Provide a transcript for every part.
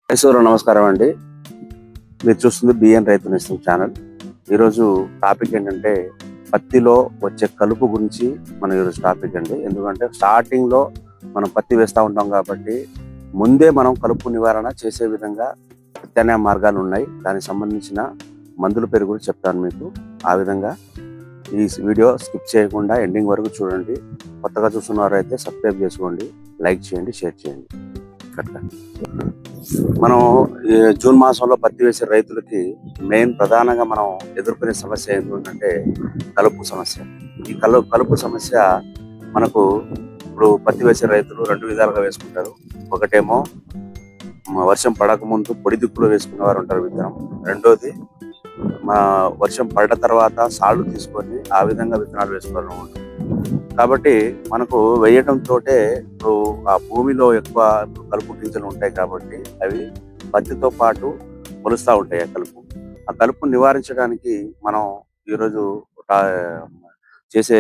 మైసూరు నమస్కారం అండి. మీరు చూస్తుంది బిఎన్ రైతు నేస్తం ఛానల్. ఈరోజు టాపిక్ ఏంటంటే పత్తిలో వచ్చే కలుపు గురించి మన ఈరోజు టాపిక్ అండి. ఎందుకంటే స్టార్టింగ్ లో మనం పత్తి వేస్తూ ఉంటాం కాబట్టి ముందే మనం కలుపు నివారణ చేసే విధంగా ప్రత్యామ్నాయ మార్గాలు ఉన్నాయి. దానికి సంబంధించిన మందుల పేరు గురించి చెప్తాను మీకు. ఆ విధంగా ఈ వీడియో స్కిప్ చేయకుండా ఎండింగ్ వరకు చూడండి. కొత్తగా చూస్తున్నవారైతే సబ్స్క్రైబ్ చేసుకోండి, లైక్ చేయండి, షేర్ చేయండి. మనం ఈ జూన్ మాసంలో పత్తి వేసే రైతులకి మెయిన్ ప్రధానంగా మనం ఎదుర్కొనే సమస్య ఏంటంటే కలుపు సమస్య. ఈ కలుపు సమస్య మనకు ఇప్పుడు పత్తి వేసే రైతులు రెండు విధాలుగా వేసుకుంటారు. ఒకటేమో వర్షం పడక ముందు పొడి దిక్కులో వేసుకునే వారు ఉంటారు విత్తనం. రెండోది వర్షం పడ్డ తర్వాత సాళ్లు తీసుకొని ఆ విధంగా విత్తనాలు వేసుకోవడం ఉంటుంది. కాబట్టి మనకు వేయడంతో ఇప్పుడు ఆ భూమిలో ఎక్కువ కలుపు గింజలు ఉంటాయి కాబట్టి అవి పత్తితో పాటు మొలుస్తూ ఉంటాయి. ఆ కలుపు నివారించడానికి మనం ఈరోజు చేసే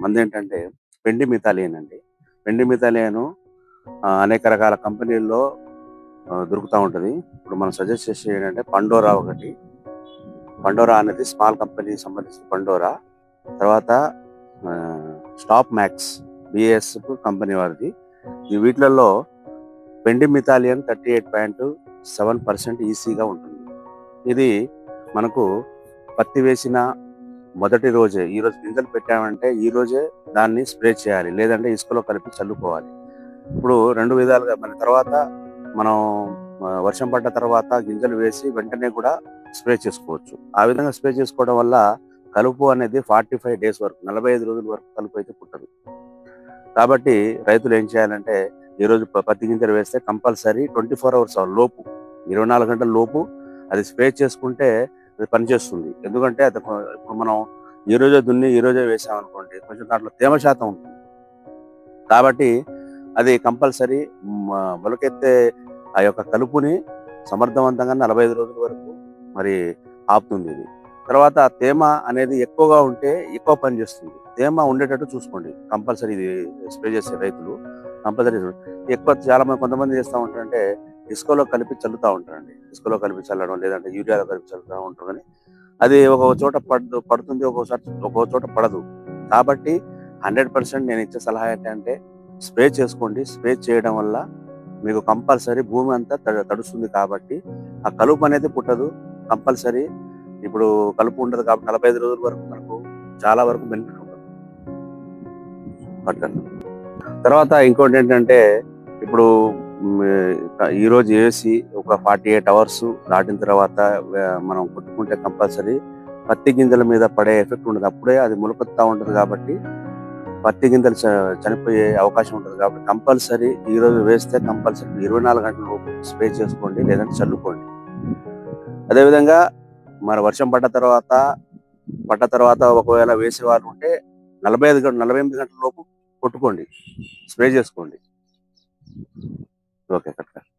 మందు ఏంటంటే పెండి మిథాలియన్ అండి. పెండి మిథాలియన్ అనేక రకాల కంపెనీల్లో దొరుకుతూ ఉంటుంది. ఇప్పుడు మనం సజెస్ట్ చేసే ఏంటంటే పండోరా ఒకటి. పండోరా అనేది స్మాల్ కంపెనీ సంబంధించిన పండోరా. తర్వాత స్టాప్ మ్యాక్స్ బిఎస్ కంపెనీ వారిది. ఈ వీటిలలో పెండి మిథాలియన్ 38.7% ఈసీగా ఉంటుంది. ఇది మనకు పత్తి వేసిన మొదటి రోజే, ఈ రోజు గింజలు పెట్టామంటే ఈ రోజే దాన్ని స్ప్రే చేయాలి, లేదంటే ఇసుకలో కలిపి చల్లుకోవాలి. ఇప్పుడు రెండు విధాలుగా మన తర్వాత మనం వర్షం పడ్డ తర్వాత గింజలు వేసి వెంటనే కూడా స్ప్రే చేసుకోవచ్చు. ఆ విధంగా స్ప్రే చేసుకోవడం వల్ల కలుపు అనేది 45 డేస్ వరకు, 45 రోజుల వరకు కలుపు అయితే పుట్టదు. కాబట్టి రైతులు ఏం చేయాలంటే ఈరోజు పత్తి గింజలు వేస్తే కంపల్సరీ 24 అవర్స్ లోపు, 24 గంటల లోపు అది స్ప్రే చేసుకుంటే అది పనిచేస్తుంది. ఎందుకంటే అది ఇప్పుడు మనం ఈ రోజే దున్ని ఈ రోజే వేసామనుకోండి, కొంచెం దాంట్లో తేమ శాతం ఉంటుంది. కాబట్టి అది కంపల్సరీ మొలకెత్తే ఆ యొక్క కలుపుని సమర్థవంతంగా 45 రోజుల వరకు మరి ఆపుతుంది ఇది. తర్వాత తేమ అనేది ఎక్కువగా ఉంటే ఎక్కువ పని చేస్తుంది. తేమ ఉండేటట్టు చూసుకోండి కంపల్సరీ. ఇది స్ప్రే చేసే రైతులు కంపల్సరీ ఎక్కువ చాలా మంది కొంతమంది చేస్తూ ఉంటారంటే ఇసుకలో కలిపి చల్లుతూ ఉంటారండి. ఇసుకలో కలిపి చల్లడం, లేదంటే యూరియాలో కలిపి చల్లుతూ ఉంటారు. కానీ అది ఒక చోట పడుతుంది, ఒక్కో చోట పడదు. కాబట్టి 100% నేను ఇచ్చే సలహా ఏంటంటే స్ప్రే చేసుకోండి. స్ప్రే చేయడం వల్ల మీకు కంపల్సరీ భూమి అంతా తడుస్తుంది. కాబట్టి ఆ కలుపు అనేది పుట్టదు. కంపల్సరీ ఇప్పుడు కలుపు ఉండదు కాబట్టి 45 రోజుల వరకు మనకు చాలా వరకు బెనిఫిట్ ఉంటుంది. తర్వాత ఇంకోటి ఏంటంటే ఇప్పుడు ఈ రోజు వేసి ఒక 48 అవర్స్ దాటిన తర్వాత మనం కొట్టుకుంటే కంపల్సరీ పత్తి గింజల మీద పడే ఎఫెక్ట్ ఉండదు. అప్పుడే అది మొలకొత్తా ఉంటుంది కాబట్టి పత్తి గింజలు చనిపోయే అవకాశం ఉంటుంది. కాబట్టి కంపల్సరీ ఈ రోజు వేస్తే కంపల్సరీ 24 గంటల లోపు స్ప్రే చేసుకోండి, లేదంటే చల్లుకోండి. అదేవిధంగా మరి వర్షం పడ్డ తర్వాత ఒకవేళ వేసేవారు ఉంటే 48 గంటల లోపు కొట్టుకోండి, స్ప్రే చేసుకోండి. Okay correct.